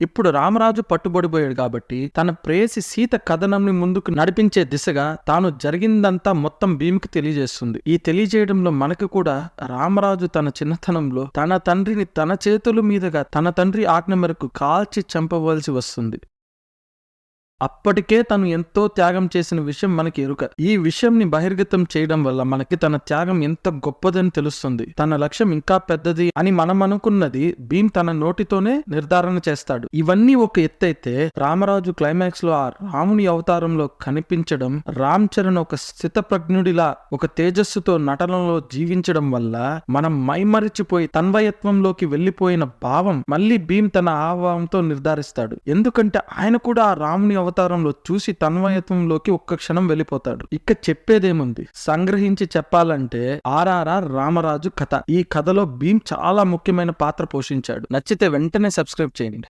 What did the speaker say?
ఇప్పుడు రామరాజు పట్టుబడిపోయాడు కాబట్టి తన ప్రేయసి సీత కథనంని ముందుకు నడిపించే దిశగా తాను జరిగిందంతా మొత్తం భీముకి తెలియజేస్తుంది. ఈ తెలియజేయడంలో మనకు కూడా రామరాజు తన చిన్నతనంలో తన తండ్రిని తన చేతుల మీదుగా తన తండ్రి ఆజ్ఞ మేరకు కాల్చి చంపవలసి వస్తుంది. అప్పటికే తను ఎంతో త్యాగం చేసిన విషయం మనకి ఎరుక. ఈ విషయంని బహిర్గతం చేయడం వల్ల మనకి తన త్యాగం ఎంత గొప్పదని తెలుస్తుంది. తన లక్ష్యం ఇంకా పెద్దది అని మనం అనుకున్నది భీమ్ తన నోటితోనే నిర్ధారణ చేస్తాడు. ఇవన్నీ ఒక ఎత్తైతే రామరాజు క్లైమాక్స్ లో ఆ రాముని అవతారంలో కనిపించడం, రామ్ చరణ్ ఒక స్థితప్రజ్ఞుడిలా ఒక తేజస్సుతో నటనలో జీవించడం వల్ల మనం మైమరిచిపోయి తన్వయత్వంలోకి వెళ్లిపోయిన భావం మళ్ళీ భీమ్ తన ఆభావంతో నిర్ధారిస్తాడు. ఎందుకంటే ఆయన కూడా ఆ రాముని అవతారంలో చూసి తన్వయత్వంలోకి ఒక్క క్షణం వెళ్ళిపోతాడు. ఇక చెప్పేదేముంది, సంగ్రహించి చెప్పాలంటే ఆర్ఆర్ఆర్ రామరాజు కథ. ఈ కథలో భీమ్ చాలా ముఖ్యమైన పాత్ర పోషించాడు. నచ్చితే వెంటనే సబ్స్క్రైబ్ చేయండి.